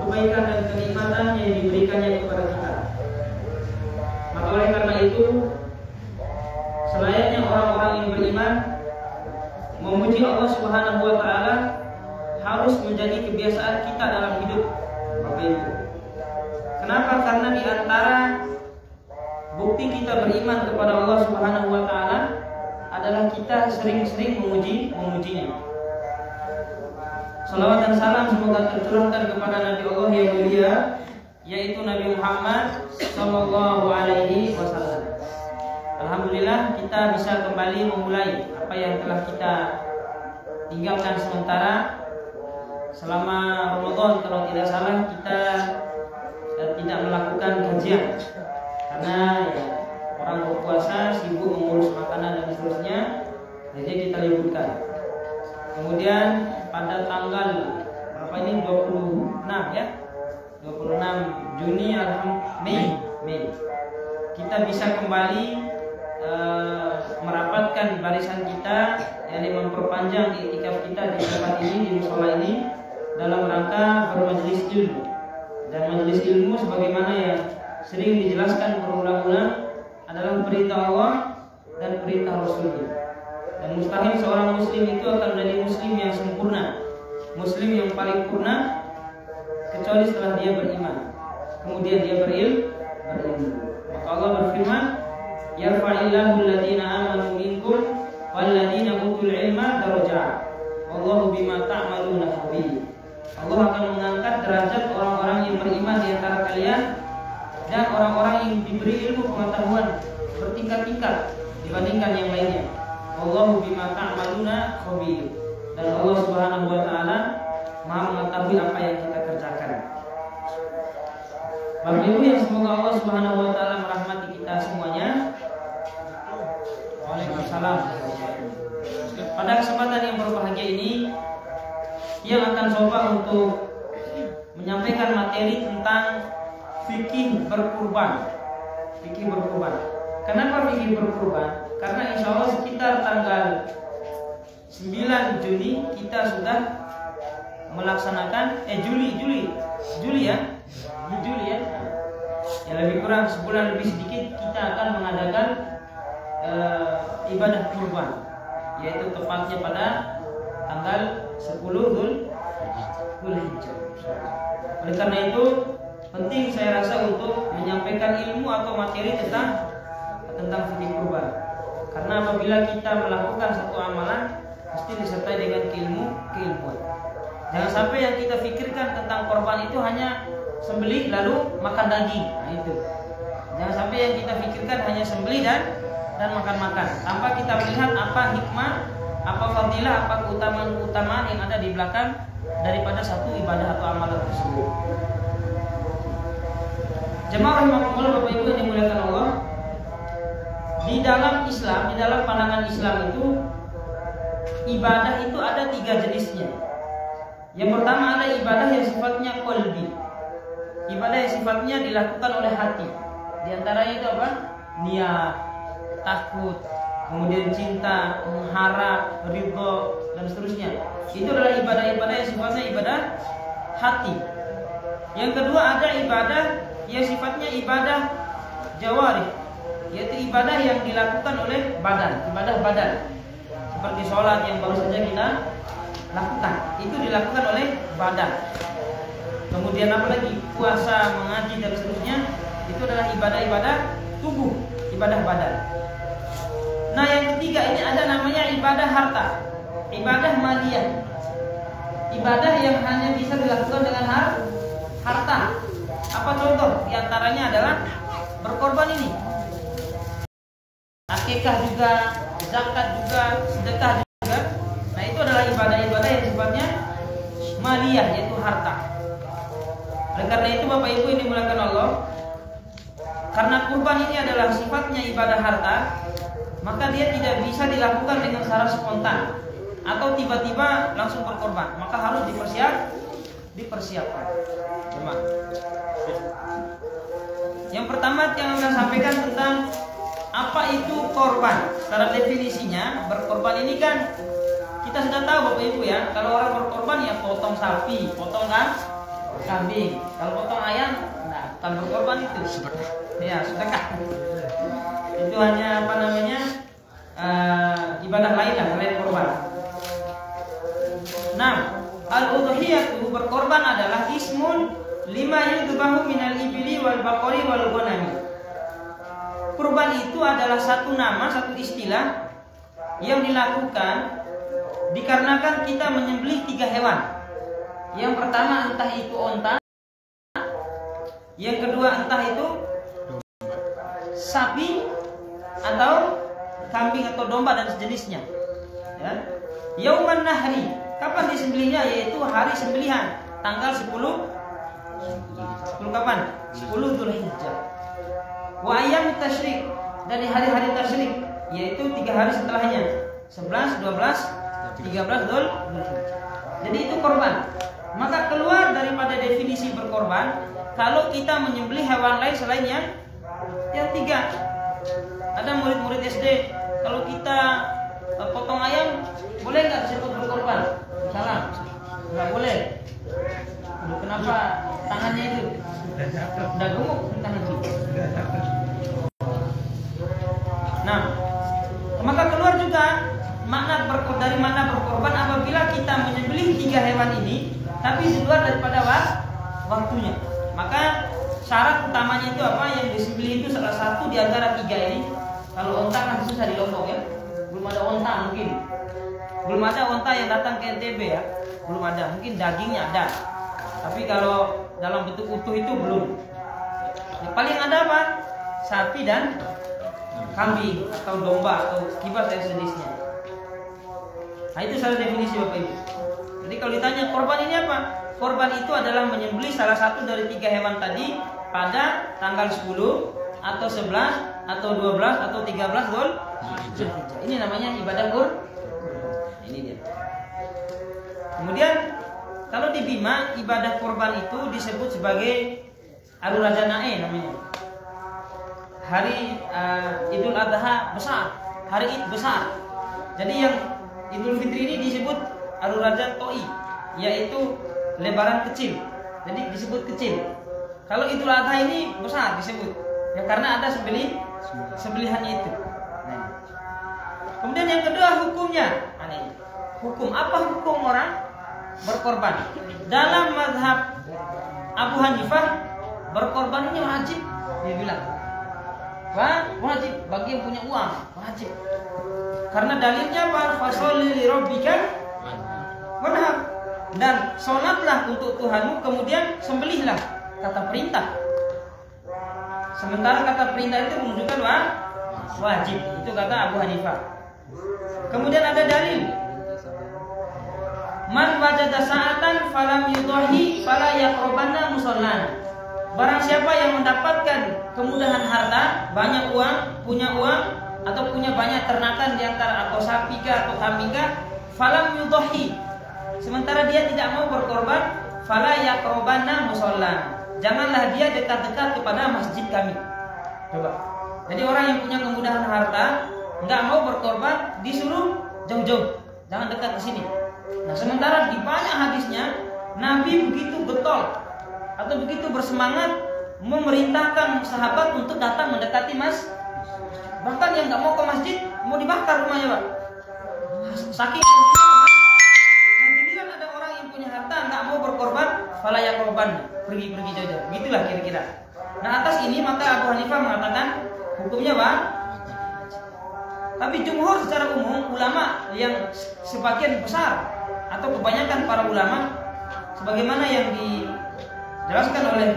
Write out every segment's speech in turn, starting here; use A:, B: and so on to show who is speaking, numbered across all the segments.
A: kebaikan dan kenikmatan yang diberikannya kepada kita. Maka oleh karena itu, selayaknya orang-orang yang beriman memuji Allah Subhanahu wa taala harus menjadi kebiasaan kita dalam hidup, Bapak Ibu. Kenapa? Karena di antara bukti kita beriman kepada Allah Subhanahu wa taala adalah kita sering-sering memujinya. Salawat dan salam semoga tercurahkan kepada Nabi Allah yang mulia, yaitu Nabi Muhammad sallallahu alaihi wasallam. Alhamdulillah kita bisa kembali memulai apa yang telah kita tinggalkan sementara selama Ramadan. Kalau tidak salah kita tidak melakukan kajian karena ya, orang berpuasa sibuk mengurus makanan dan seterusnya, jadi kita liburkan. Kemudian pada tanggal berapa ini, 26 ya, 26 Juni Mei kita bisa kembali merapatkan barisan kita, yakni memperpanjang iktikaf kita di tempat ini, di musola ini, dalam rangka bermajelis ilmu. Dan majelis ilmu sebagaimana yang sering dijelaskan berulang-ulang adalah perintah Allah dan perintah Rasulnya. Dan mustahil seorang muslim itu akan menjadi muslim yang sempurna, muslim yang paling purna, kecuali setelah dia beriman, kemudian dia berilmu. Maka Allah berfirman, yarfa'illahu alladziina aamanu minkum walladziina utul ilma darajat wallahu bima ta'maluna khabir. Allah akan mengangkat derajat orang-orang yang beriman di antara kalian dan orang-orang yang diberi ilmu pengetahuan bertingkat-tingkat dibandingkan yang lainnya. Wallahu bima ta'maluna khabir. Dan Allah Subhanahu wa taala Maha mengetahui apa yang kita kerjakan. Bapak Ibu yang semoga Allah Subhanahu wa taala merahmati kita semuanya. Waalaikumsalam. Pada kesempatan yang berbahagia ini, yang akan coba untuk menyampaikan materi tentang fikih berkurban. Fikih berkurban. Kenapa fikih berkurban? Karena insya Allah sekitar tanggal 9 Juni kita sudah melaksanakan Juli ya. Ya lebih kurang sebulan lebih sedikit kita akan mengadakan ibadah kurban, yaitu tepatnya pada tanggal 10 Dzulhijjah. Oleh karena itu penting saya rasa untuk menyampaikan ilmu atau materi tentang fikih kurban. Karena apabila kita melakukan satu amalan mesti disertai dengan keilmuan. Jangan sampai yang kita pikirkan tentang korban itu hanya sembelih lalu makan daging. Nah itu. Jangan sampai yang kita pikirkan hanya sembelih dan makan-makan tanpa kita melihat apa hikmah, apa fadilah, apa keutamaan yang ada di belakang daripada satu ibadah atau amalan tersebut. Jemaah rahimakumullah, Bapak Ibu yang dimuliakan Allah, di dalam Islam, di dalam pandangan Islam itu ibadah itu ada 3 jenisnya. Yang pertama ada ibadah yang sifatnya qalbi, ibadah yang sifatnya dilakukan oleh hati. Di antaranya itu apa? Niat, takut, kemudian cinta, mengharap, ridho, dan seterusnya. Itu adalah ibadah-ibadah yang sifatnya ibadah hati. Yang kedua ada ibadah yang sifatnya ibadah jawarih, yaitu ibadah yang dilakukan oleh badan, ibadah badan. Seperti sholat yang baru saja kita lakukan, itu dilakukan oleh badan. Kemudian apalagi puasa, mengaji, dan seterusnya, itu adalah ibadah-ibadah tubuh, ibadah badan. Nah yang ketiga ini ada namanya ibadah harta, ibadah maliyah, ibadah yang hanya bisa dilakukan dengan harta. Apa contoh? Di antaranya adalah berkorban ini, akikah juga, zakat juga, sedekah juga. Nah itu adalah ibadah-ibadah yang sifatnya maliyah, yaitu harta. Oleh karena itu Bapak Ibu yang dimuliakan Allah, karena kurban ini adalah sifatnya ibadah harta, maka dia tidak bisa dilakukan dengan secara spontan atau tiba-tiba langsung berkorban, maka harus dipersiapkan. Yang pertama yang akan sampaikan tentang apa itu korban. Secara definisinya, berkorban ini kan kita sudah tahu Bapak Ibu ya, kalau orang berkorban ya potong sapi, potong kambing. Kalau potong ayam, nah, bukan berkorban itu. Ya, sedekah. Itu hanya apa namanya ibadah lain lah selain korban. Nah, al-udhiyah itu berkorban adalah ismun lima yudbahu minal ibili wal baqari wal ghanami. Kurban itu adalah satu nama, satu istilah yang dilakukan dikarenakan kita menyembelih 3 hewan. Yang pertama entah itu onta, yang kedua entah itu sapi atau kambing atau domba dan sejenisnya. Ya. Yauman nahri, kapan disembelihnya? Yaitu hari sembelihan, tanggal 10 kapan? 10 Dzulhijjah. Wa ayyam tasyrik, dan di hari-hari tasyrik, yaitu 3 hari setelahnya, 11, 12, 13 Dzulhijjah. Jadi itu korban. Maka keluar daripada definisi berkorban kalau kita menyembelih hewan lain selain yang 3. Ada murid-murid SD, kalau kita potong ayam boleh nggak disebut berkorban? Salah, nggak boleh. Kenapa tangannya itu? Udah gemuk tangannya. Nah, maka keluar juga dari makna berkorban apabila kita menyembelih 3 hewan ini, tapi di luar daripada waktunya. Maka syarat utamanya itu apa? Yang disembelih itu salah satu di antara 3 ini. Kalau onta kan susah di Lombok ya, belum ada onta mungkin. Belum ada onta yang datang ke NTB ya, belum ada. Mungkin dagingnya ada, tapi kalau dalam bentuk utuh itu belum. Yang paling ada apa? Sapi dan kambing atau domba atau kibas dan sejenisnya. Nah itu salah definisi Bapak Ibu. Jadi kalau ditanya korban ini apa? Korban itu adalah menyembelih salah satu dari 3 hewan tadi pada tanggal 10 atau 11 atau 12 atau 13 Dzulhijjah. Ini namanya ibadah korban. Ini dia. Kemudian kalau di Bima ibadah korban itu disebut sebagai Arurajana'e namanya. Hari Idul Adha besar, hari Id besar. Jadi yang Idul Fitri ini disebut Aruraja Toi, yaitu lebaran kecil. Jadi disebut kecil. Kalau Idul Adha ini besar disebut, ya karena ada sembelihannya itu. Nah. Kemudian yang kedua hukumnya. Hukum apa hukum orang berkorban? Dalam mazhab Abu Hanifah berkorban ini wajib, dia bilang. Wajib bagi yang punya uang, wajib. Karena dalilnya apa? Fasholli li rabbika wanhar. Dan sholatlah untuk Tuhanmu, kemudian sembelihlah, kata perintah. Sementara kata perintah itu menunjukkan wajib. Itu kata Abu Hanifah. Kemudian ada dalil. Man wajada sa'atan falam yudhahi fala yaqrabanna musallana. Barang siapa yang mendapatkan kemudahan harta, banyak uang, punya uang atau punya banyak ternakan di antara atau sapi kah atau kambing kah, falam yudhahi. Sementara dia tidak mau berkorban, fala yaqrabanna musallana. Janganlah dia dekat-dekat kepada masjid kami. Coba. Jadi orang yang punya kemudahan harta, nggak mau berkorban, disuruh jauh-jauh, jangan dekat ke sini. Nah, sementara di banyak hadisnya Nabi begitu getol atau begitu bersemangat memerintahkan sahabat untuk datang mendekati masjid. Bahkan yang nggak mau ke masjid mau dibakar rumahnya, Pak. Saking nah, giliran ada orang yang punya harta nggak mau berkorban, fala yaqraban, pergi jauh-jauh. Gitulah kira-kira. Nah, atas ini maka Abu Hanifah mengatakan hukumnya Pak. Tapi jumhur secara umum ulama yang sebagian besar atau kebanyakan para ulama sebagaimana yang dijelaskan oleh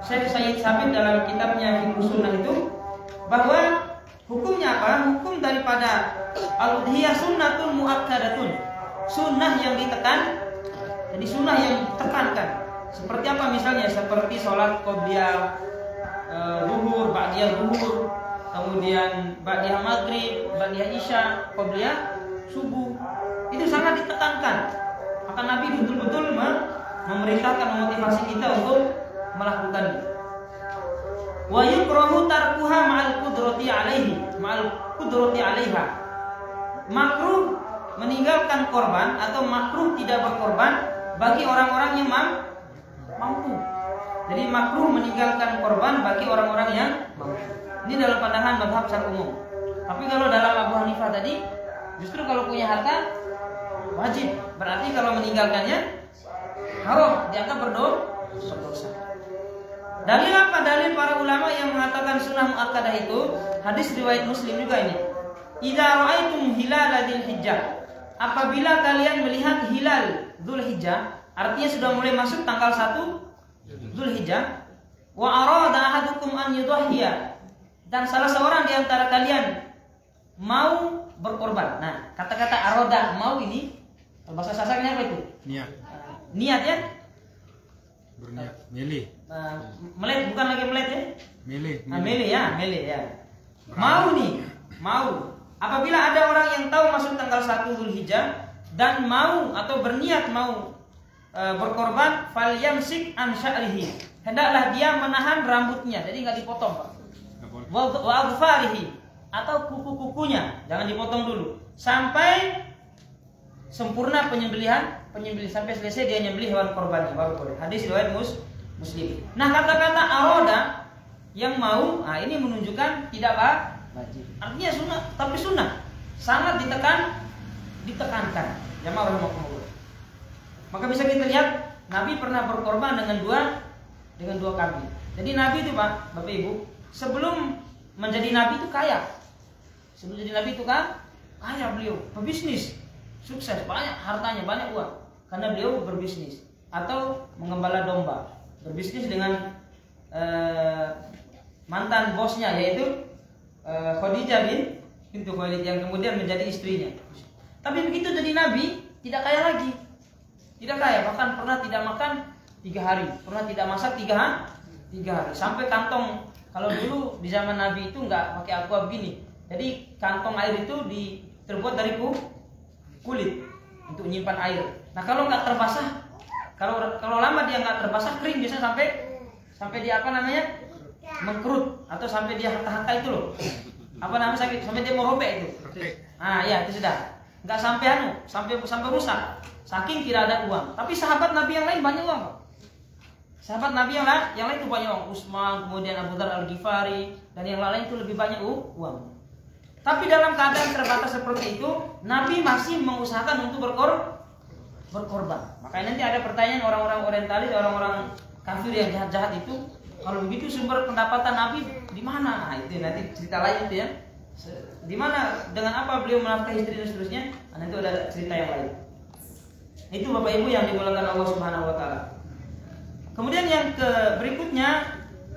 A: Syekh Sayyid Sabit dalam kitabnya Fiqh Sunnah itu, bahwa hukumnya apa? Hukum daripada al-udhiyah sunnatun muakkadatun, sunnah yang ditekan. Jadi sunnah yang ditekankan. Seperti apa misalnya? Seperti sholat qobliyah zuhur, ba'diyah zuhur, kemudian ba'diyah maghrib, ba'diyah isya, qobliyah subuh. Itu sangat ditekankan. Maka Nabi betul-betul memerintahkan, memotivasi kita untuk melakukannya. Wa yukrahu tarkuha ma'al qudrati 'alaiha. Makruh meninggalkan korban atau makruh tidak berkorban bagi orang-orang yang mampu. Jadi makruh meninggalkan korban bagi orang-orang yang mampu. Ini dalam pandangan mazhab secara umum. Tapi kalau dalam Abu Hanifah tadi, justru kalau punya harta wajib. Berarti kalau meninggalkannya haram, dianggap berdosa. Dalil apa? Dalil para ulama yang mengatakan sunnah muakkadah itu hadis riwayat Muslim juga ini. Idza ra'aitum hilal dzulhijjah. Apabila kalian melihat hilal Dzulhijjah, artinya sudah mulai masuk tanggal 1 Dzulhijjah, wa arada ahadukum an yudhhiya, dan salah seorang di antara kalian mau berkorban. Nah, kata-kata aroda, mau ini bahasa sasarnya apa itu?
B: Niat.
A: Niat ya?
B: Berniat. Milih.
A: Melet, bukan lagi melet ya?
B: Milih.
A: Nah, milih ya. Mau nih, mau. Apabila ada orang yang tahu masuk tanggal 1 Dzulhijjah dan mau atau berniat mau berkorban, falyamsik an sya'rihi. Hendaklah dia menahan rambutnya, jadi nggak dipotong, Pak. Wa adfarihi, atau kuku-kukunya, jangan dipotong dulu. Sampai sempurna penyembelihan sampai selesai dia nyembelih hewan korbannya baru boleh. Hadis riwayat Muslim. Nah, kata-kata aroda yang mau, nah ini menunjukkan tidak wajib. Artinya sunnah, tapi sunnah sangat ditekankan. Jamaah rahimakumullah. Maka bisa kita lihat Nabi pernah berkorban dengan dua kambing. Jadi Nabi itu, Pak, Bapak Ibu, sebelum menjadi Nabi itu kaya. Sebelum jadi Nabi itu kan kaya beliau, pebisnis, sukses, banyak hartanya, banyak uang. Karena beliau berbisnis atau mengembala domba, berbisnis dengan mantan bosnya yaitu Khadijah bintu Khuwailid yang kemudian menjadi istrinya. Tapi begitu jadi Nabi tidak kaya lagi, tidak kaya, bahkan pernah tidak makan 3 hari, pernah tidak masak 3 hari, sampai kantong, kalau dulu di zaman Nabi itu nggak pakai aqua begini, jadi kantong air itu terbuat dari kulit untuk menyimpan air. Nah kalau nggak terbasah, kalau lama dia nggak terbasah kering, biasanya sampai dia apa namanya mengkerut atau sampai dia haka-haka itu loh, apa namanya sakit, sampai dia mau robek itu. Ah ya itu sudah, nggak sampai rusak, saking tidak ada uang. Tapi sahabat Nabi yang lain banyak uang, Pak. Sahabat Nabi yang lain itu banyak uang, Utsman, kemudian Abu Dzar Al-Ghifari dan yang lain itu lebih banyak uang. Tapi dalam keadaan terbatas seperti itu, Nabi masih mengusahakan untuk berkorban. Makanya nanti ada pertanyaan orang-orang orientalis, orang-orang kafir yang jahat-jahat itu, kalau begitu sumber pendapatan Nabi di mana? Nah, itu nanti cerita lain itu ya. Di mana, dengan apa beliau menafkahi istri dan seterusnya? Nah, itu ada cerita yang lain. Itu Bapak Ibu yang dimuliakan Allah Subhanahu wa taala. Kemudian yang berikutnya,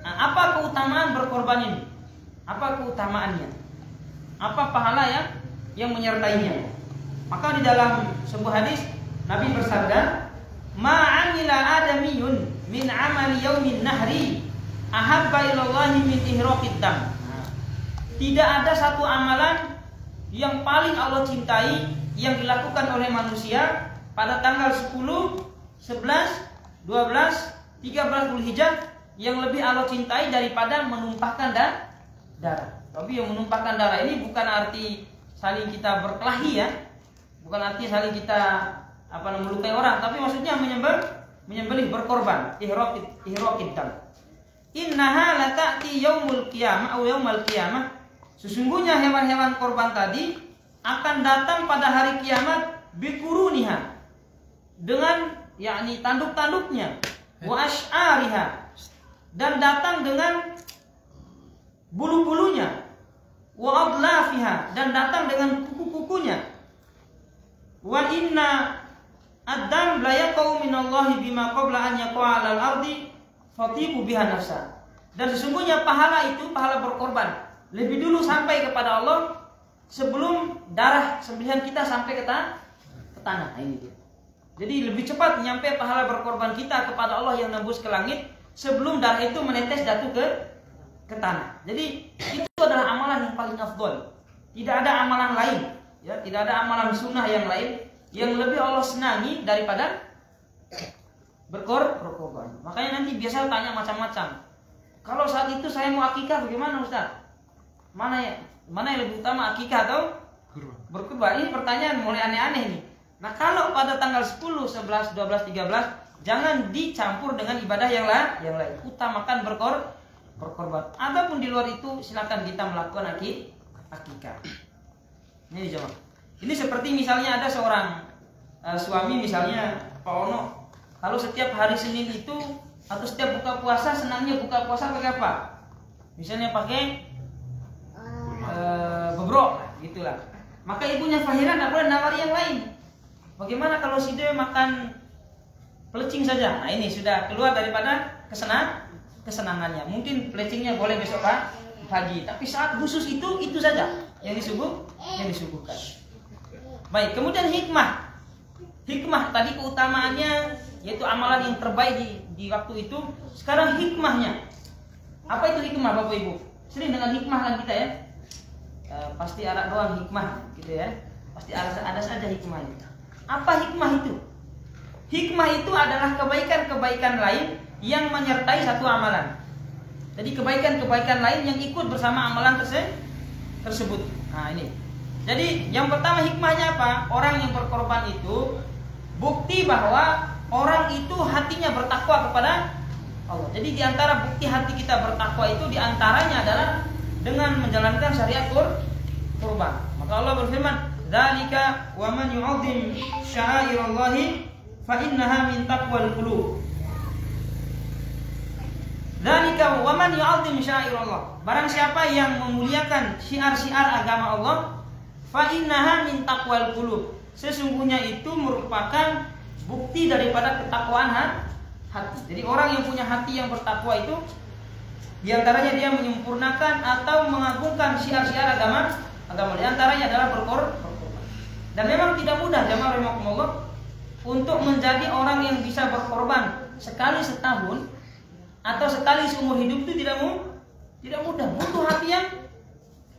A: apa keutamaan berkorban ini? Apa keutamaannya? Apa pahala yang menyertainya? Maka di dalam sebuah hadis Nabi bersabda, "Ma'amila adamiyun min amali yaumin nahri ahabba ilallahi min ihraqid dam." Tidak ada satu amalan yang paling Allah cintai yang dilakukan oleh manusia pada tanggal 10, 11, 12, 13 Dzulhijjah yang lebih Allah cintai daripada menumpahkan darah. Tapi yang menumpahkan darah ini bukan arti saling kita berkelahi ya, bukan arti saling kita melukai orang, tapi maksudnya menyembelih berkorban, ihraqid dam. Innaha lata'ti yaumul qiyamah atau yaumul qiyamah. Sesungguhnya hewan-hewan korban tadi akan datang pada hari kiamat bikuruniha, dengan yakni tanduk-tanduknya, wa ash'ariha, dan datang dengan bulu-bulunya, wa adlafiha, dan datang dengan kuku-kukunya. Wa inna ad-dam la yaqau minallahi bima qabla an yaqa'a 'alal ardi fatibu biha nafsa. Dan sesungguhnya pahala itu, pahala berkorban, lebih dulu sampai kepada Allah sebelum darah sembelihan kita sampai ke tanah. Ini dia. Jadi lebih cepat nyampe pahala berkorban kita kepada Allah yang nembus ke langit sebelum darah itu menetes jatuh ke tanah. Jadi itu adalah amalan yang paling afdol. Tidak ada amalan lain, ya, tidak ada amalan sunnah yang lain yang lebih Allah senangi daripada berkorban. Makanya nanti biasa tanya macam-macam. Kalau saat itu saya mau akikah bagaimana, Ustaz? Mana yang lebih utama, akikah atau berkurban? Ini pertanyaan mulai aneh-aneh nih. Nah, kalau pada tanggal 10, 11, 12, 13 jangan dicampur dengan ibadah yang lain. Utamakan berkorban. Ataupun di luar itu silakan kita melakukan akikah. Ini jemaah. Ini seperti misalnya ada seorang suami misalnya Pak Ono, kalau setiap hari Senin itu atau setiap buka puasa senangnya buka puasa pakai apa? Misalnya pakai bebrok, gitulah. Maka ibunya Fahira tidak boleh nawari yang lain. Bagaimana kalau si dia makan pelecing saja? Nah ini sudah keluar daripada kesenangannya. Mungkin pelecingnya boleh besok pagi, tapi saat khusus itu saja yang disuguhkan. Baik, kemudian hikmah. Hikmah tadi keutamaannya yaitu amalan yang terbaik di waktu itu. Sekarang hikmahnya. Apa itu hikmah Bapak Ibu? Sering dengan hikmah kan kita ya. Pasti arak doang hikmah gitu ya. Pasti ada saja hikmahnya. Apa hikmah itu? Hikmah itu adalah kebaikan-kebaikan lain yang menyertai satu amalan. Jadi kebaikan-kebaikan lain yang ikut bersama amalan tersebut. Nah ini. Jadi yang pertama hikmahnya apa? Orang yang berkorban itu bukti bahwa orang itu hatinya bertakwa kepada Allah. Jadi di antara bukti hati kita bertakwa itu di antaranya adalah dengan menjalankan syariat kurban. Maka Allah berfirman, "Dzalika wa man yu'azzim sya'airallahi fa innaha min taqwal qulub." Dzalika wa man yu'azzim sya'airallah. Barang siapa yang memuliakan syiar-syiar agama Allah, fa innaha min taqwal qulub. Sesungguhnya itu merupakan bukti daripada ketakwaan hati. Jadi orang yang punya hati yang bertakwa itu diantaranya dia menyempurnakan atau mengagungkan syiar-syiar agama. Diantaranya adalah berkorban. Dan memang tidak mudah jamaah rahimakumullah untuk menjadi orang yang bisa berkorban sekali setahun atau sekali seumur hidup itu tidak mudah. Butuh hati yang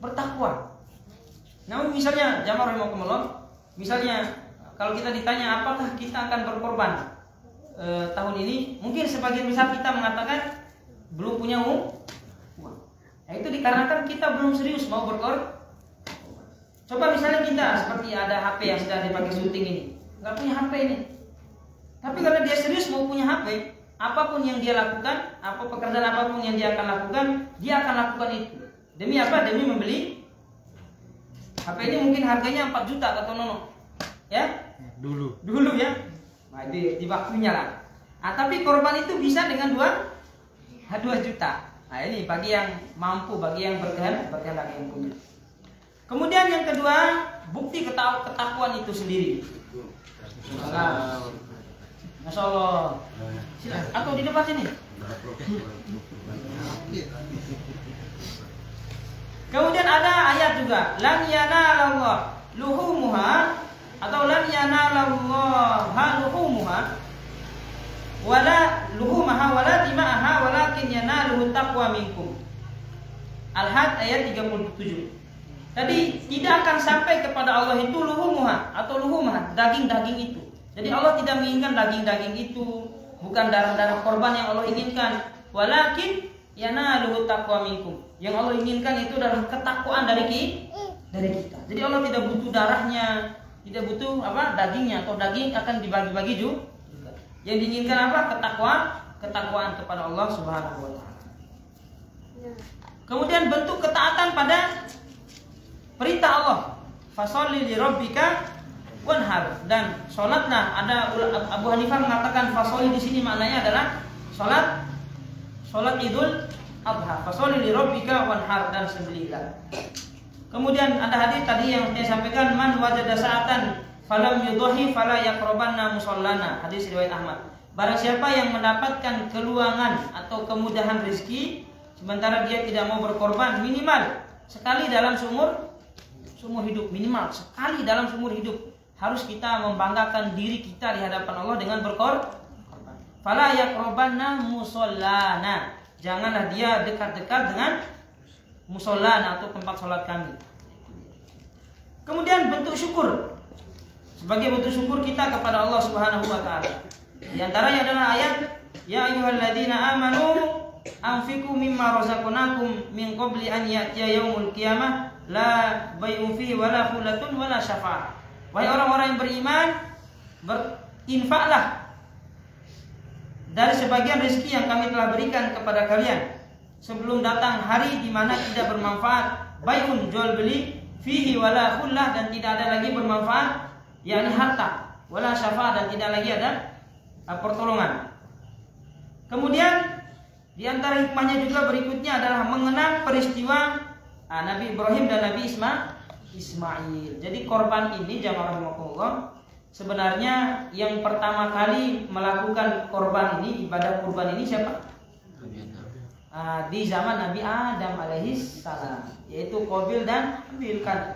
A: bertakwa. Namun misalnya jamaah rahimakumullah, misalnya kalau kita ditanya apakah kita akan berkorban tahun ini, mungkin sebagian besar kita mengatakan belum punya uang. Nah, itu dikarenakan kita belum serius mau berkorban. Coba misalnya kita seperti ada HP yang sedang dipakai syuting ini, nggak punya HP ini. Tapi kalau dia serius mau punya HP, apapun yang dia lakukan, apa pekerjaan apapun yang dia akan lakukan, dia akan lakukan itu. Demi apa? Demi membeli HP ini mungkin harganya 4 juta kata Nono. Ya? Dulu ya. Nah, di waktunya lah. Nah, tapi korban itu bisa dengan 2 juta. Nah, ini bagi yang mampu, bagi yang berkehendak yang punya. Kemudian yang kedua, bukti ketakwaan itu sendiri. Masya Allah. Atau di depan sini. Kemudian ada ayat juga, lan yanalallah luhumuha atau lan yanalallah luhumuha wala luhumaha wala dima'aha walakin yanaluhu taqwa minkum. Al-Had ayat 37. Tadi tidak akan sampai kepada Allah itu luhumuha atau luhumah, daging-daging itu. Jadi Allah tidak menginginkan daging-daging itu, bukan darah-darah korban yang Allah inginkan. Walakin yanaluhu taqwa minkum. Yang Allah inginkan itu adalah ketakwaan dari kita. Jadi Allah tidak butuh darahnya, tidak butuh dagingnya, atau daging akan dibagi-bagi juga. Yang diinginkan apa? Ketakwaan kepada Allah Subhanahu wa taala. Kemudian bentuk ketaatan pada perintah Allah. Fasholli li rabbika wanhar, dan salatlah. Ada Abu Hanifah mengatakan fasholli di sini maknanya adalah salat Idul Adha. Fasholli li rabbika wanhar, dan sembelihlah. Kemudian ada hadis tadi yang saya sampaikan, man wajada sa'atan falam yudhi fala yaqrabanna musallana. Hadis riwayat Ahmad. Barang siapa yang mendapatkan keluangan atau kemudahan rezeki sementara dia tidak mau berkorban, minimal sekali dalam seumur hidup, minimal sekali dalam seumur hidup harus kita membanggakan diri kita di hadapan Allah dengan berkorban. Fala yaqrabanna musallana. Janganlah dia dekat-dekat dengan musallana atau tempat sholat kami. Kemudian bentuk syukur. Sebagai bentuk syukur kita kepada Allah Subhanahu wa taala. Di antaranya adalah ayat ya ayyuhalladzina amanu anfiqu mimma razaqnakum min qabli an ya'tiya yaumul qiyamah la bay'un fihi wala khullatun wala syafa'ah. Wahai orang-orang yang berinman, berinfaklah dari sebagian rezeki yang kami telah berikan kepada kalian sebelum datang hari di mana tidak bermanfaat bai'un jual beli fihi wala khullah, dan tidak ada lagi bermanfaat yakni harta, wala syafaat, dan tidak lagi ada pertolongan. Kemudian di antara hikmahnya juga berikutnya adalah mengenang peristiwa Nabi Ibrahim dan Nabi Ismail. Jadi korban ini jamaah rahimakumullah, sebenarnya yang pertama kali melakukan korban ini, ibadah kurban ini siapa? Di zaman Nabi Adam alaihis salam, yaitu Qabil dan Habil. Kan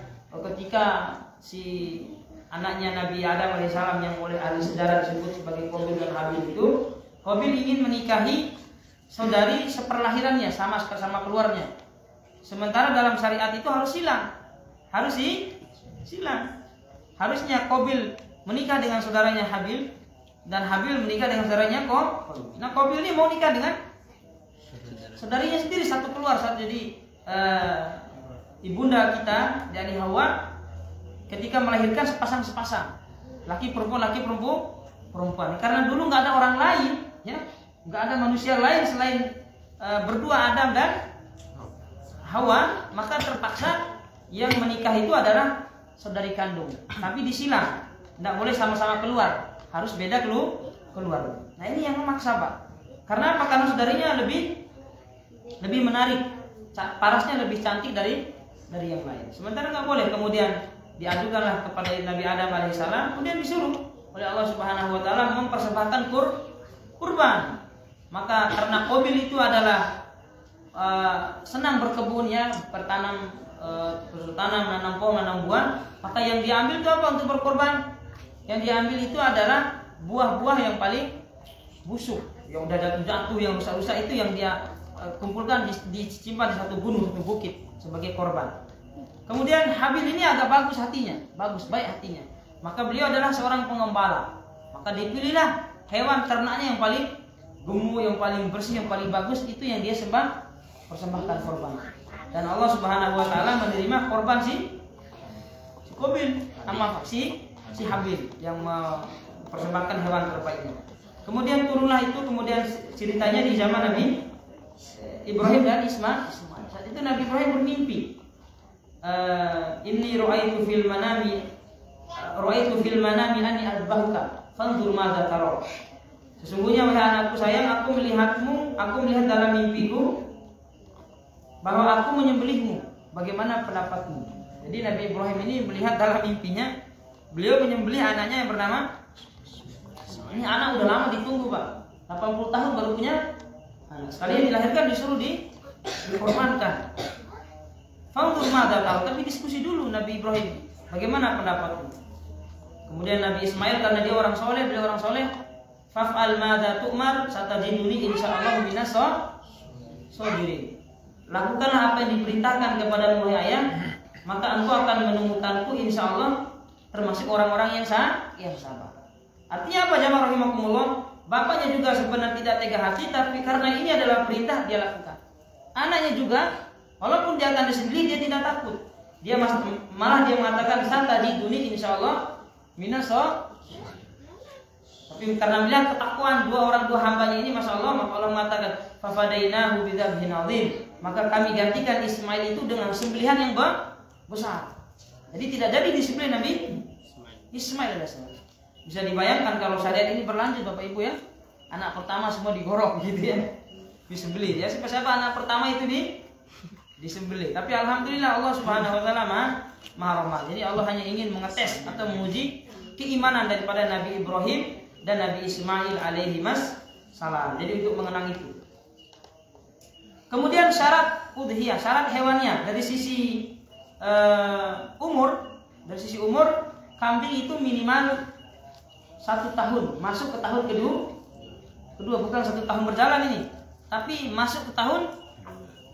A: ketika si anaknya Nabi Adam alaihis salam yang oleh ahli sejarah disebut sebagai Qabil dan Habil itu, Qabil ingin menikahi saudari seperlahirannya sama keluarnya. Sementara dalam syariat itu harus silang. Harusnya Qabil menikah dengan saudaranya Habil dan Habil menikah dengan saudaranya Qabil. Nah, Qabil ini mau nikah dengan saudarinya sendiri, satu keluar. Jadi ibunda kita dari Hawa ketika melahirkan sepasang, laki perempuan. Karena dulu nggak ada orang lain, ya, nggak ada manusia lain selain berdua Adam dan Hawa, maka terpaksa yang menikah itu adalah saudari kandung, tapi disilang, tidak boleh sama-sama keluar, harus beda keluar. Nah, ini yang memaksa, Pak. Karena apa? Karena saudarinya lebih menarik, parasnya lebih cantik dari yang lain. Sementara nggak boleh. Kemudian diajukanlah kepada Nabi Adam alaihissalam, kemudian disuruh oleh Allah Subhanahu Wa Taala mempersembahkan kurban. Maka karena Qabil itu adalah senang berkebun, ya, bertanam, nanam pohon, nanam buah, maka yang diambil itu apa untuk berkorban? Yang diambil itu adalah buah-buah yang paling busuk, yang udah jatuh, yang rusak-rusak, itu yang dia kumpulkan, disimpan di satu gunung, satu bukit sebagai korban. Kemudian Habil ini agak baik hatinya. Maka beliau adalah seorang pengembala. Maka dipilihlah hewan ternaknya yang paling gemuk, yang paling bersih, yang paling bagus, itu yang dia persembahkan korban. Dan Allah Subhanahu Wa Taala menerima korban si Qabil sama si Habil yang mempersembahkan hewan terbaiknya. Kemudian turunlah itu, kemudian ceritanya di zaman Nabi Ibrahim dan Ismail. Saat itu Nabi Ibrahim bermimpi, inni ra'aitu fil manami anni adbahuka fanzur madza tara. Sesungguhnya wahai anakku sayang, aku melihat dalam mimpiku bahwa aku menyembelihmu. Bagaimana pendapatmu? Jadi Nabi Ibrahim ini melihat dalam mimpinya beliau menyembelih anaknya yang bernama, ini anak udah lama ditunggu, Pak. 80 tahun baru punya anak. Sekali dilahirkan disuruh dikorbankan. Fanzur madza tara, tapi diskusi dulu Nabi Ibrahim, bagaimana pendapatmu? Kemudian Nabi Ismail, karena dia orang soleh, beliau orang soleh, faf'al madza tu'mar satajiduni insyaallah minas sabirin. Lakukanlah apa yang diperintahkan kepadamu wahai ayah, maka engkau akan menemukanku insyaallah termasuk orang-orang yang sabar. Artinya apa jamaah rahimakumullah? Bapaknya juga sebenarnya tidak tega hati, tapi karena ini adalah perintah dia lakukan. Anaknya juga, walaupun dia akan disembelih, dia tidak takut. Dia malah dia mengatakan satajiduni insyaallah minas. Tapi karena melihat ketakwaan dua hambanya ini, masya Allah, maka Allah mengatakan fafadainahu bidzabhin adzim, maka kami gantikan Ismail itu dengan sembelihan yang besar. Jadi tidak jadi disembelih Nabi Ismail alaihissalam. Bisa dibayangkan kalau syariat ini berlanjut, Bapak Ibu, ya, anak pertama semua digorok gitu, ya, disembelih. Ya, siapa anak pertama itu disembelih. Tapi alhamdulillah Allah Subhanahu Wa Taala Maha Rahman. Jadi Allah hanya ingin mengetes atau menguji keimanan daripada Nabi Ibrahim dan Nabi Ismail alaihi salam. Jadi untuk mengenang itu. Kemudian syarat udhiyah, syarat hewannya dari sisi umur, kambing itu minimal 1 tahun, masuk ke tahun kedua, bukan 1 tahun berjalan ini, tapi masuk ke tahun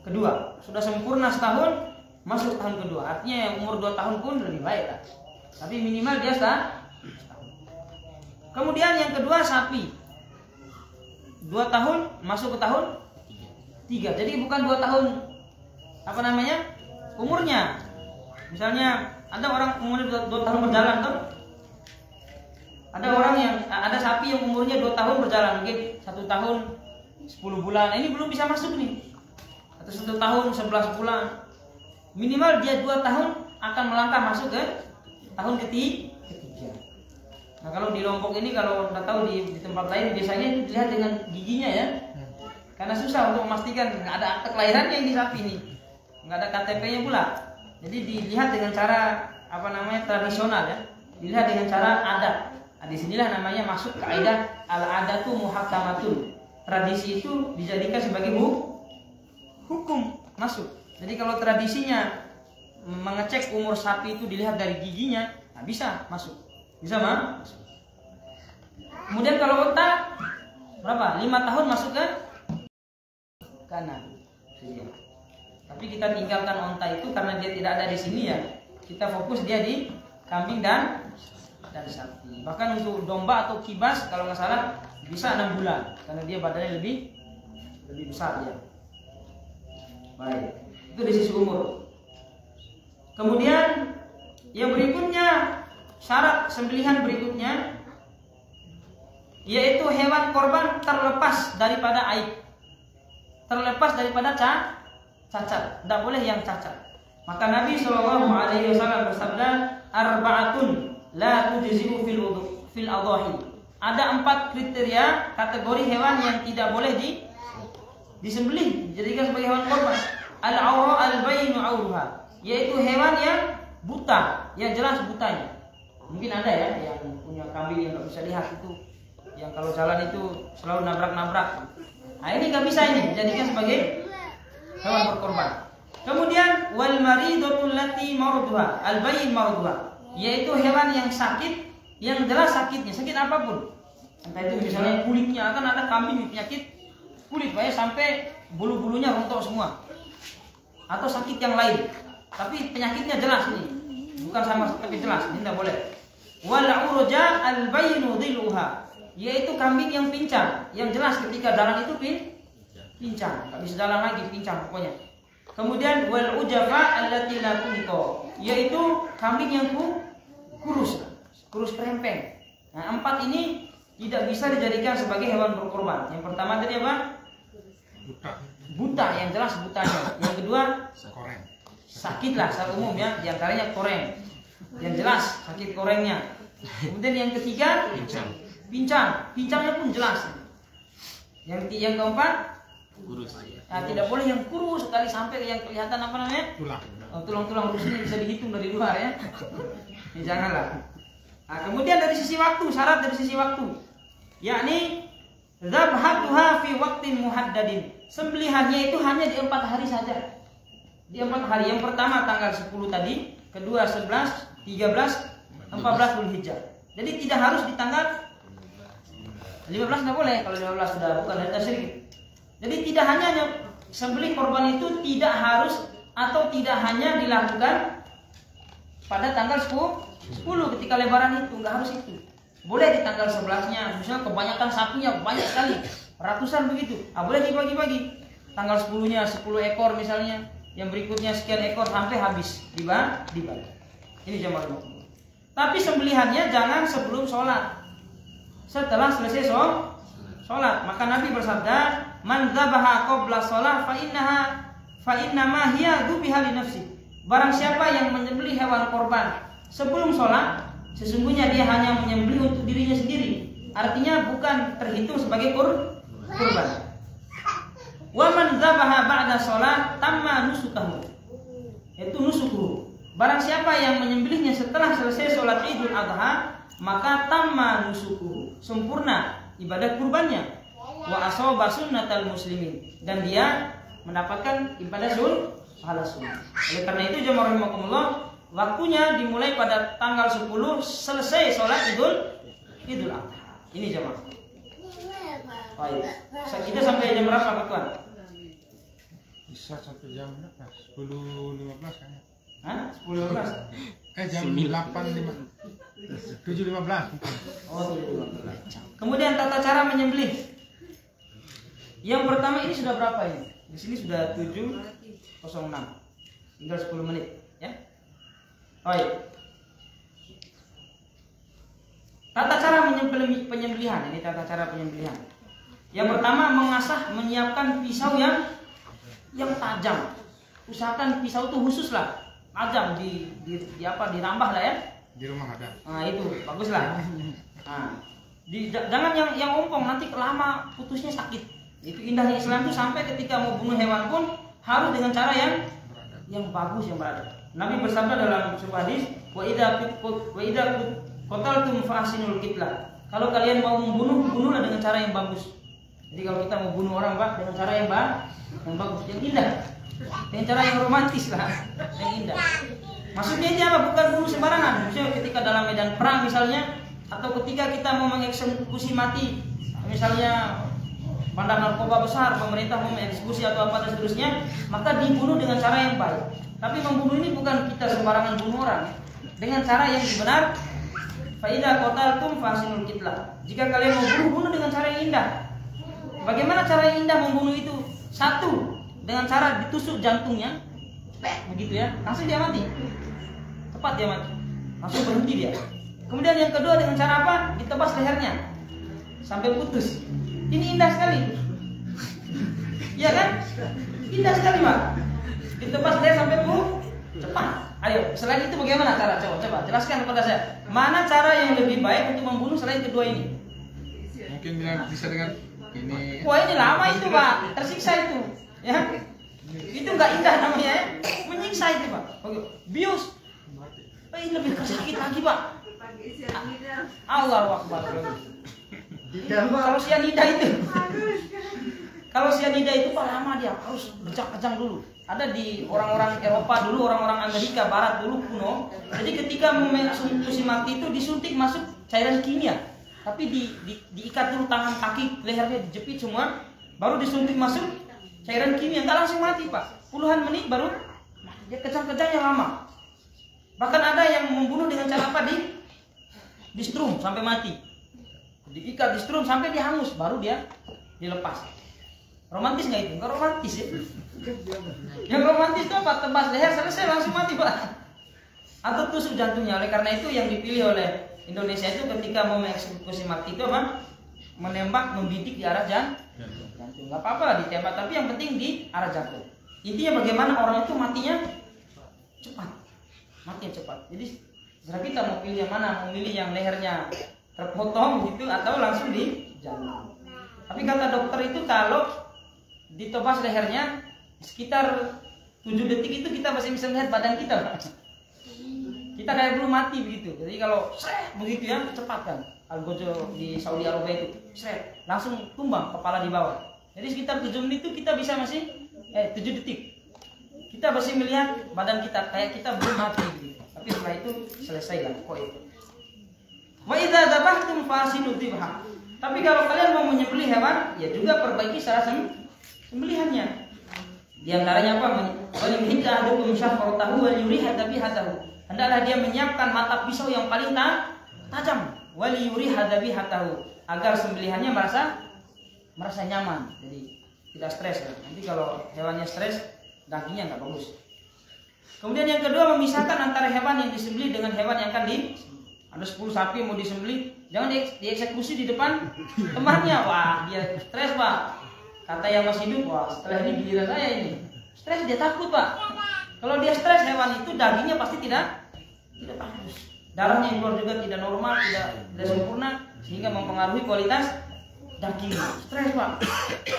A: kedua. Sudah sempurna setahun, masuk tahun kedua. Artinya yang umur 2 tahun pun lebih baik lah. Tapi minimal dia setahun. Kemudian yang kedua sapi, 2 tahun masuk ke tahun 3. Jadi bukan 2 tahun umurnya. Misalnya ada orang umurnya 2 tahun berjalan tuh, Ada orang yang ada sapi yang umurnya 2 tahun berjalan, mungkin 1 tahun 10 bulan, ini belum bisa masuk nih. Atau 1 tahun 11 bulan. Minimal dia 2 tahun akan melangkah masuk ke tahun ketiga. Nah kalau di Lombok ini, kalau nggak tahu di tempat lain, biasanya itu dilihat dengan giginya ya. Karena susah untuk memastikan, nggak ada akte kelahirannya ini sapi ini, nggak ada KTP-nya pula. Jadi dilihat dengan cara tradisional ya, dilihat dengan cara adat. Nah, disinilah namanya masuk kaidah al-adatu muhakkamatun. Tradisi itu dijadikan sebagai hukum masuk. Jadi kalau tradisinya mengecek umur sapi itu dilihat dari giginya, nah bisa masuk, bisa masuk. Kemudian kalau unta berapa? 5 tahun masuk ke kanan. Tapi kita tinggalkan unta itu karena dia tidak ada di sini ya. Kita fokus dia di kambing dan sapi. Bahkan untuk domba atau kibas kalau nggak salah bisa 6 bulan karena dia badannya lebih besar ya. Baik, itu dari sisi umur. Kemudian yang berikutnya, syarat sembelihan berikutnya yaitu hewan korban terlepas daripada aib, terlepas daripada cacat, tidak boleh yang cacat. Maka Nabi SAW bersabda, arba'atun la tujzi'u fil adhahi. Ada 4 kriteria kategori hewan yang tidak boleh disembelih, dijadikan sebagai hewan korban. Al-awra al-bayinu awruha, yaitu hewan yang buta, yang jelas butanya. Mungkin ada ya yang punya kambing yang nggak bisa lihat itu, yang kalau jalan itu selalu nabrak-nabrak. Nah ini nggak bisa ini dijadikan sebagai hewan berkorban. Kemudian wal maridatul lati marduha al-bayin marduha, yaitu hewan yang sakit, yang jelas sakitnya, sakit apapun. Entah itu misalnya kulitnya, akan ada kambing penyakit kulit banyak sampai bulu-bulunya rontok semua. Atau sakit yang lain, tapi penyakitnya jelas ini, bukan sama tapi jelas, ini tidak boleh. Wal urja al bayinu dhiluha, yaitu kambing yang pincang, yang jelas ketika jalan itu pincang, tak bisa jalan lagi, pincang pokoknya. Kemudian wal ujafa allati la tunqa, yaitu kambing yang kurus krempeng. Nah 4 ini tidak bisa dijadikan sebagai hewan berkorban. Yang pertama tadi apa? Buta, yang jelas butanya. Yang kedua sakit lah secara umum ya, diantaranya koreng, yang jelas sakit korengnya. Kemudian yang ketiga pincangnya pun jelas. Yang keempat kurus. Nah, tidak boleh yang kurus sekali sampai yang kelihatan apa namanya tulang-tulang rusuknya bisa dihitung dari luar ya. Ini janganlah. Nah, kemudian dari sisi waktu, syarat dari sisi waktu, yakni zabhatuha fi waqtin muhaddadin. Sembelihannya itu hanya di 4 hari saja. Di 4 hari. Yang pertama tanggal 10 tadi, kedua 11, 13, 14 Dzulhijjah. Jadi tidak harus di tanggal 15 tidak boleh. Kalau 15 sudah bukan hari tasyrik. Jadi tidak hanya sembelih korban itu tidak harus atau tidak hanya dilakukan pada tanggal 10 ketika lebaran itu, enggak harus itu. Boleh di tanggal 11-nya, misalnya kebanyakan sapinya banyak sekali, ratusan begitu. Ah, boleh dibagi-bagi. Tanggal 10-nya 10 ekor misalnya, yang berikutnya sekian ekor sampai habis dibagi. Ini jamaah. Tapi sembelihannya jangan sebelum sholat. Setelah selesai sholat, maka Nabi bersabda, "Man dzabaha qabla sholat fa innama hiya dzubiha li nafsi." Barang siapa yang menyembelih hewan korban sebelum sholat, sesungguhnya dia hanya menyembelih untuk dirinya sendiri. Artinya bukan terhitung sebagai kurban. Wa man dzabaha ba'da shalah tamma nusukahu. Itu nusukuhu. Barang siapa yang menyembelihnya setelah selesai sholat Idul Adha, maka tamma nusukuhu, sempurna ibadah kurbannya. Wa asaba sunnatal muslimin, dan dia mendapatkan ibadah sunnah. Oleh karena itu jemaah rahimakumullah, waktunya dimulai pada tanggal 10 selesai sholat Idul Adha. Ini jemaah. Baik. Kita sampai jam berapa Pak Tuan?
B: Bisa sampai jam berapa? 10.15 kayaknya.
A: Hah? 10.15?
B: Jam 8.5. 7.15.
A: Oh, 7.15. Kemudian tata cara menyembelih. Yang pertama ini sudah berapa ini? Di sini sudah 7.06. Tinggal 10 menit, ya. Baik. Tata cara penyembelihan, ini tata cara penyembelihan. Yang pertama, menyiapkan pisau yang tajam. Usahakan pisau itu khusus lah, tajam dirambah lah ya.
B: Di rumah ada.
A: Nah itu bagus lah. Nah, jangan yang ompong, nanti lama putusnya sakit. Itu indahnya Islam itu sampai ketika mau bunuh hewan pun harus dengan cara yang bagus, yang beradab. Nabi bersabda dalam sebuah hadis, wa idza qataltum fa'sinul qitlah. Kalau kalian mau membunuh, bunuhlah dengan cara yang bagus. Jadi kalau kita mau bunuh orang, Pak, dengan cara yang bagus, yang indah. Dengan cara yang romantis lah, yang indah. Maksudnya ini apa? Bukan bunuh sembarangan. Misalnya ketika dalam medan perang misalnya, atau ketika kita mau mengeksekusi mati, misalnya bandar narkoba besar, pemerintah mau mengeksekusi atau apa dan seterusnya, maka dibunuh dengan cara yang baik. Tapi membunuh ini bukan kita sembarangan bunuh orang, dengan cara yang benar. Fa idza qataltum fa'sinul qitlah. Jika kalian mau bunuh dengan cara yang indah. Bagaimana cara yang indah membunuh itu? Satu, dengan cara ditusuk jantungnya, begitu ya, langsung dia mati. Cepat dia mati, langsung berhenti dia. Kemudian yang kedua dengan cara apa? Ditebas lehernya sampai putus. Ini indah sekali, iya kan? Indah sekali, Pak. Ditebas leher sampai cepat. Ayo, selain itu bagaimana cara? Coba jelaskan kepada saya. Mana cara yang lebih baik untuk membunuh selain kedua ini?
B: Mungkin bisa dengan ini.
A: Wah, ini lama itu, Pak. Tersiksa itu, ya. Itu nggak indah namanya, ya. Menyiksa itu, Pak. Bius. Ini lebih sakit lagi, Pak. Allahu Akbar. Kalau sianida itu, Pak, lama dia harus kejang-kejang dulu. Ada di orang-orang Eropa dulu, orang-orang Amerika Barat dulu kuno. Jadi ketika mengeksekusi mati itu disuntik masuk cairan kimia. Tapi diikat dulu tangan kaki, lehernya dijepit semua, baru disuntik masuk cairan kimia. Nggak langsung mati, Pak. Puluhan menit baru dia kejang-kejang yang lama. Bahkan ada yang membunuh dengan cara apa? Di strum sampai mati. Diikat di strum sampai dia hangus, baru dia dilepas. Romantis nggak itu? Nggak romantis ya. Yang romantis itu apa? Tebas leher selesai langsung mati, Pak. Atau tusuk jantungnya. Oleh karena itu yang dipilih oleh Indonesia itu ketika mau mengeksekusi mati itu apa? Menembak, membidik di arah jantung. Nggak apa-apa lah ditembak, tapi yang penting di arah jantung. Intinya bagaimana orang itu matinya cepat. Matinya cepat. Jadi setelah kita mau pilih yang mana? Mau pilih yang lehernya terpotong gitu atau langsung di jantung. Tapi kata dokter itu kalau ditebas lehernya sekitar 7 detik itu kita masih bisa melihat badan kita, Pak. Kita kayak belum mati begitu. Jadi kalau begitu ya cepat kan. Al-Gojo di Saudi Arabia itu langsung tumbang kepala di bawah. Jadi sekitar 7 menit itu kita bisa 7 detik. Kita masih melihat badan kita kayak kita belum mati gitu. Tapi setelah itu selesai lah kok itu. Wa idza dzabhtum fasinu dzibha. Tapi kalau kalian mau menyembelih hewan, ya juga perbaiki cara sembelihannya. Di antaranya apa? Walimhidda ahadukum syafratahu wa yuriha dzabihatahu. Hendaklah dia menyiapkan mata pisau yang paling tajam. Wa yuriha dzabihatahu, agar sembelihannya merasa nyaman. Jadi tidak stres. Nanti kalau hewannya stres, dagingnya nggak bagus. Kemudian yang kedua, memisahkan antara hewan yang disembelih dengan hewan yang akan ada 10 sapi mau disembelih, jangan dieksekusi di depan temannya. Wah, dia stres, Pak. Kata yang masih hidup, wah setelah ini giliran saya ini. Stres, dia takut, Pak. Kalau dia stres, hewan itu dagingnya pasti tidak bagus. Darahnya yang keluar juga tidak normal, tidak sempurna, sehingga mempengaruhi kualitas daging. Stres, Pak.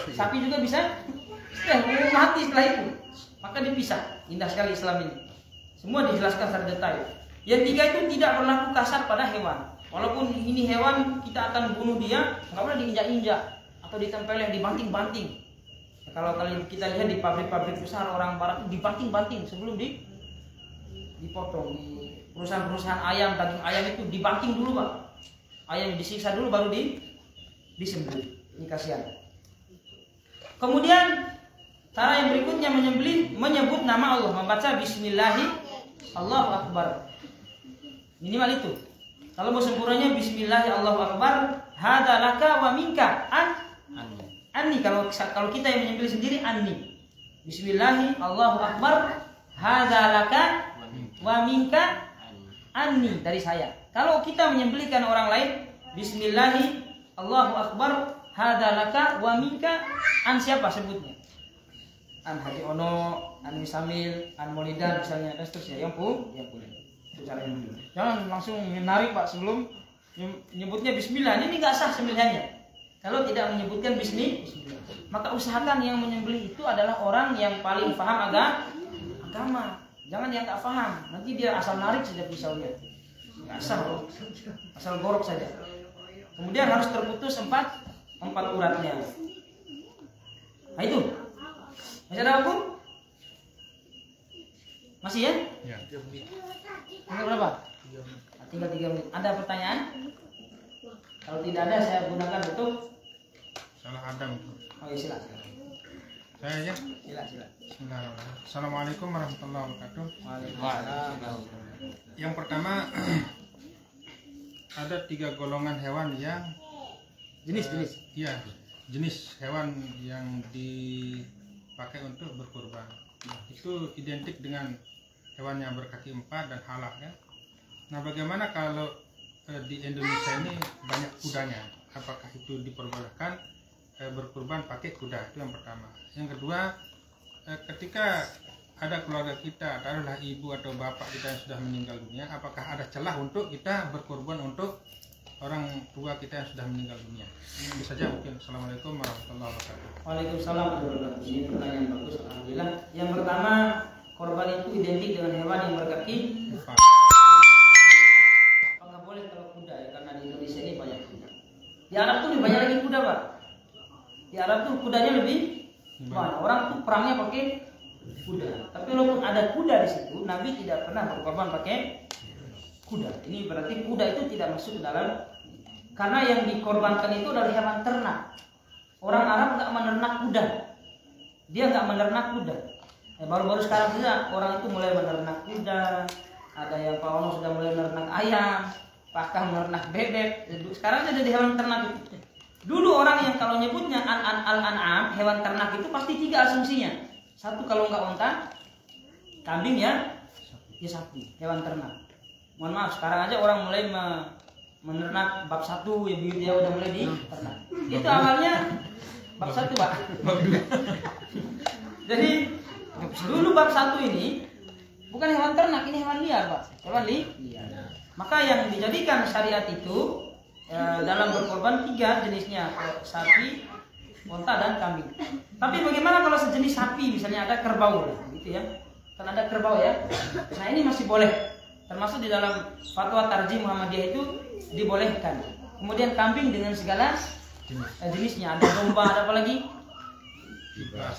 A: Sapi juga bisa stres, mati setelah itu. Maka dipisah. Indah sekali Islam ini. Semua dijelaskan secara detail. Yang tiga itu tidak berlaku kasar pada hewan. Walaupun ini hewan kita akan bunuh dia, nggak boleh diinjak-injak atau ditempelin, dibanting-banting. Ya, kalau kalian kita lihat di pabrik-pabrik besar orang barat itu dibanting-banting sebelum dipotong. Di perusahaan-perusahaan ayam, daging ayam itu dibanting dulu, Pak. Ayam disiksa dulu baru disembelih. Ini kasihan. Kemudian cara yang berikutnya menyembelih, menyebut nama Allah, membaca Bismillahirrahmanirrahim, Allahu Akbar. Minimal itu. Kalau mau sempurnanya Bismillahirrahmanirrahim, Allahu Akbar, hadza laka wa minka anni. Kalau kita yang menyembelih sendiri anni. Bismillahirrahmanirrahim, Allahu Akbar, hadza laka wa minka anni, dari saya. Kalau kita menyembelihkan orang lain, Bismillahi, Allahu Akbar, hadza laka wa minka, an siapa sebutnya? An Haji Ono, an Misamil, an Maulidan misalnya, dan seterusnya. Yang boleh. Itu caranya dulu. Jangan langsung menarik Pak sebelum menyebutnya Bismillah. Ini nggak sah sembelihannya. Kalau tidak menyebutkan Bismillah, maka usahakan yang menyembelih itu adalah orang yang paling paham agama. Jangan yang nggak paham. Nanti dia asal narik saja pisaunya. Nggak sah, asal gorok saja. Kemudian harus terputus empat uratnya. Nah itu. Masih ada hukum? Masih ya?
B: Ya.
A: Tinggal berapa? Tinggal 3 menit. Ada pertanyaan? Kalau tidak ada, saya gunakan untuk
B: Salah Adam.
A: Oh ya, silakan.
B: Saya ya.
A: Silakan.
B: Bismillahirrahmanirrahim. Assalamualaikum warahmatullahi wabarakatuh.
A: Waalaikumsalam.
B: Yang pertama, ada 3 golongan hewan yang jenis hewan yang dipakai untuk berkurban. Itu identik dengan hewan yang berkaki 4 dan halak ya. Nah, bagaimana kalau di Indonesia ini banyak kudanya? Apakah itu diperbolehkan berkurban pakai kuda? Itu yang pertama. Yang kedua, ketika ada keluarga kita, taruhlah ibu atau bapak kita yang sudah meninggal dunia, apakah ada celah untuk kita berkurban untuk orang tua kita yang sudah meninggal dunia? Ini saja mungkin. Assalamualaikum warahmatullahi wabarakatuh.
A: Waalaikumsalam warahmatullahi wabarakatuh. Ini pertanyaan bagus, alhamdulillah. Yang pertama, korban itu identik dengan hewan yang berkaki 4. Apakah boleh kalau kuda ya? Karena di Indonesia ini banyak kuda. Di Arab tuh lebih banyak lagi kuda, Pak. Di Arab tuh kudanya lebih banyak. Orang tuh perangnya pakai kuda. Tapi walaupun ada kuda di situ, Nabi tidak pernah berkorban pakai kuda. Ini berarti kuda itu tidak masuk ke dalam, karena yang dikorbankan itu adalah hewan ternak. Orang Arab nggak menernak kuda. Dia nggak menernak kuda. Baru-baru sekarang saja orang itu mulai menernak kuda. Ada yang Pak Ono sudah mulai menernak ayam, bahkan menernak bebek. Sekarang ada di hewan ternak itu. Dulu orang yang kalau nyebutnya al-an'am, hewan ternak itu pasti 3 asumsinya. Satu, kalau nggak onta, kambing ya sapi, hewan ternak. Mohon maaf, sekarang aja orang mulai menernak bab 1 ya, begitu ya, udah mulai di ternak. Itu awalnya bab 1, Pak. Jadi dulu bab 1 ini bukan hewan ternak, ini hewan liar, Pak. Hewan liar. Maka yang dijadikan syariat itu dalam berkorban 3 jenisnya, sapi, onta dan kambing. Tapi bagaimana kalau sejenis sapi, misalnya ada kerbau, gitu ya? Kan ada kerbau ya. Nah ini masih boleh, termasuk di dalam fatwa Tarjih Muhammadiyah itu dibolehkan. Kemudian kambing dengan segala jenisnya, ada domba, ada apa lagi?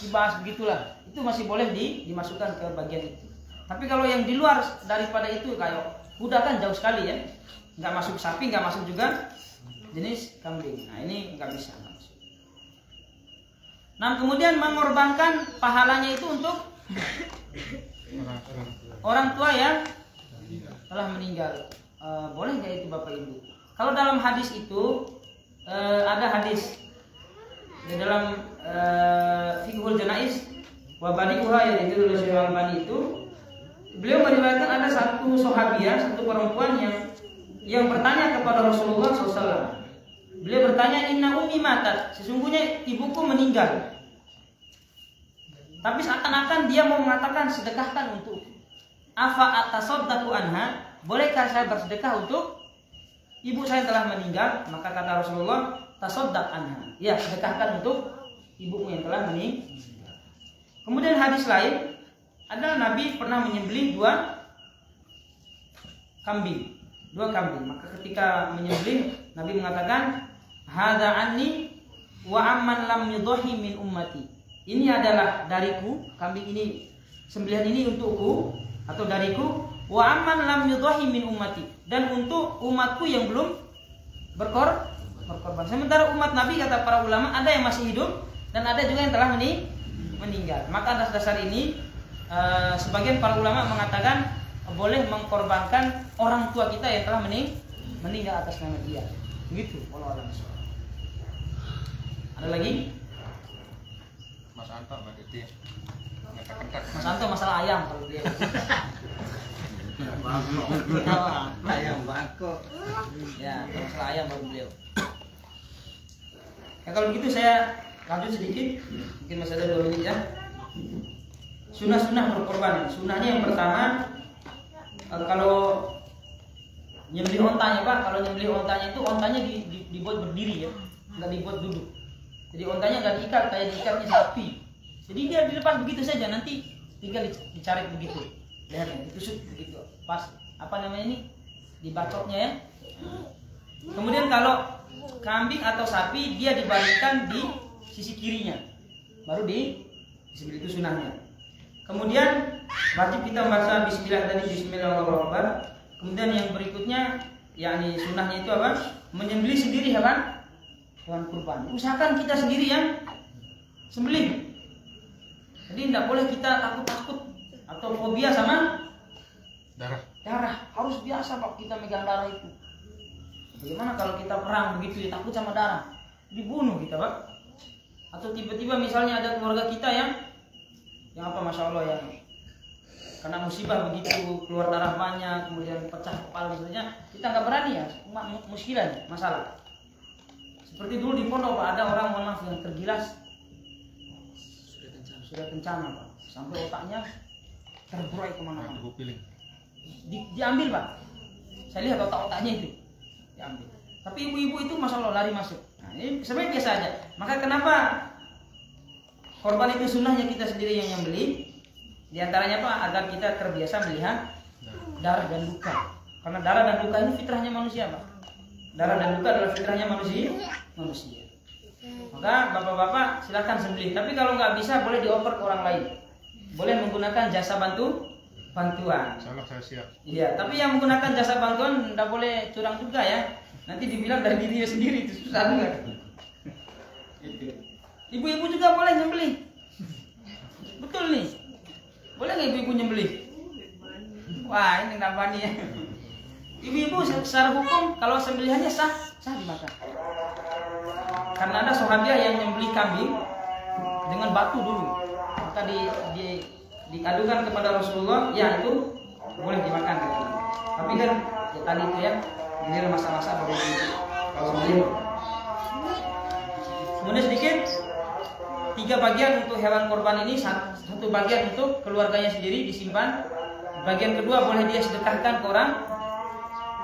A: Kibas, begitulah. Itu masih boleh dimasukkan ke bagian itu. Tapi kalau yang di luar daripada itu, kayak kuda kan jauh sekali ya, nggak masuk sapi, nggak masuk juga jenis kambing. Nah ini nggak bisa. Nah kemudian mengorbankan pahalanya itu untuk orang tua yang telah meninggal. Boleh nggak itu Bapak Ibu? Kalau dalam hadis itu ada hadis di dalam Fiqhul Janaiz wa badi'uha yang ditulis oleh Syekh Al-Albani itu, beliau meriwayatkan ada satu sahabiah, satu perempuan yang bertanya kepada Rasulullah SAW. Beliau bertanya, inna ummi matat, sesungguhnya ibuku meninggal. Tapi seakan-akan dia mau mengatakan sedekahkan untuk afa atasaddaqu anha, bolehkah saya bersedekah untuk ibu saya telah meninggal? Maka kata Rasulullah, tasaddaq anha, ya sedekahkan untuk ibumu yang telah meninggal. Kemudian hadis lain adalah Nabi pernah menyembelih 2 kambing. Maka ketika menyembelih, Nabi mengatakan, hadza anni wa amman lam yudhi min ummati. Ini adalah dariku, kambing ini, sembelihan ini untukku atau dariku, wa amman lam yudhi min ummati, dan untuk umatku yang belum berkorban. Sementara umat Nabi, kata para ulama, ada yang masih hidup dan ada juga yang telah meninggal. Maka atas dasar ini sebagian para ulama mengatakan boleh mengkorbankan orang tua kita yang telah meninggal atas nama dia. Begitu. Wallahu a'lam. Ada lagi?
B: Mas Anto, Mbak Diti.
A: Mas Anto masalah ayam kalau dia.
C: Ayam bangkok.
A: Ya, masalah ayam baru beliau. Ya, kalau begitu saya lanjut sedikit, mungkin masih ada 2 menit ya. Sunnah-sunnah berkorban. Sunnahnya yang pertama, kalau nyembelih ontanya Pak, kalau nyembelih ontanya itu ontanya dibuat berdiri ya, nggak dibuat duduk. Jadi ontanya nggak diikat kayak diikatnya sapi. Jadi dia dilepas begitu saja, nanti tinggal dicari begitu. Lihat ya, ditusuk begitu. Pas apa namanya ini? Dibacoknya ya. Kemudian kalau kambing atau sapi dia dibalikkan di sisi kirinya. Baru disembelih, itu sunahnya. Kemudian wajib kita membaca bismillah tadi, bismillahirrahmanirrahim. Kemudian yang berikutnya yakni sunahnya itu apa? Menyembelih sendiri hewan kurban. Usahakan kita sendiri yang sembelih. Jadi tidak boleh kita takut-takut atau fobia sama darah. Harus biasa Pak kita megang darah itu. Bagaimana kalau kita perang begitu ya, takut sama darah, dibunuh kita Pak. Atau tiba-tiba misalnya ada keluarga kita yang apa, masya Allah ya, karena musibah begitu keluar darah banyak, kemudian pecah kepala misalnya, kita nggak berani ya, muskilan masalah. Seperti dulu di pondok Pak, ada orang mohon maaf yang tergilas, sudah kencana Pak, sampai otaknya terburai kemana-mana. Diambil Pak, saya lihat otak-otaknya itu diambil. Tapi ibu-ibu itu masya Allah lari masuk. Nah, ini sebenarnya biasa aja. Maka kenapa korban itu sunnahnya kita sendiri yang nyembelih? Di antaranya Pak, agar kita terbiasa melihat darah dan luka. Karena darah dan luka ini fitrahnya manusia Pak. Darah dan luka adalah fitrahnya manusia. Maka bapak-bapak silakan sembelih. Tapi kalau nggak bisa boleh dioper ke orang lain. Boleh menggunakan jasa bantuan.
B: Salah, saya siap.
A: Iya, tapi yang menggunakan jasa bantuan nggak boleh curang juga ya. Nanti dibilang dari dirinya sendiri, itu susah juga. Ibu-ibu juga boleh nyembelih. Betul nih. Boleh nggak ibu-ibu nyembelih? Wah, ini nggak bani ya. Ibu-ibu secara hukum kalau sembelihannya sah dimakan. Karena ada sahabiah yang nyembelih kambing dengan batu dulu. Maka diadukan kepada Rasulullah, ya itu boleh dimakan. Tapi kan ya, tadi itu ya, ini masa-masa baru kalau sembelih. Kemudian sedikit, 3 bagian untuk hewan korban ini, 1 bagian untuk keluarganya sendiri disimpan, bagian kedua boleh dia sedekahkan ke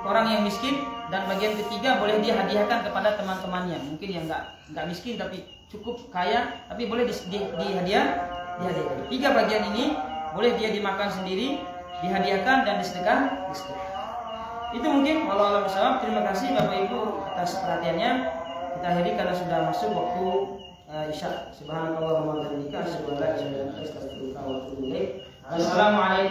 A: orang yang miskin, dan bagian ketiga boleh dia hadiahkan kepada teman-temannya, mungkin yang nggak miskin tapi cukup kaya, tapi boleh dihadiahkan. 3 bagian ini boleh dia dimakan sendiri, dihadiahkan dan disedekahkan. Itu mungkin wallahu a'lam bishawab. Terima kasih Bapak Ibu atas perhatiannya. Kita akhiri karena sudah masuk waktu Isya. Subhanakallahumma wa bihamdika asyhadu an la ilaha illa anta astaghfiruka wa atubu ilaik. Assalamualaikum.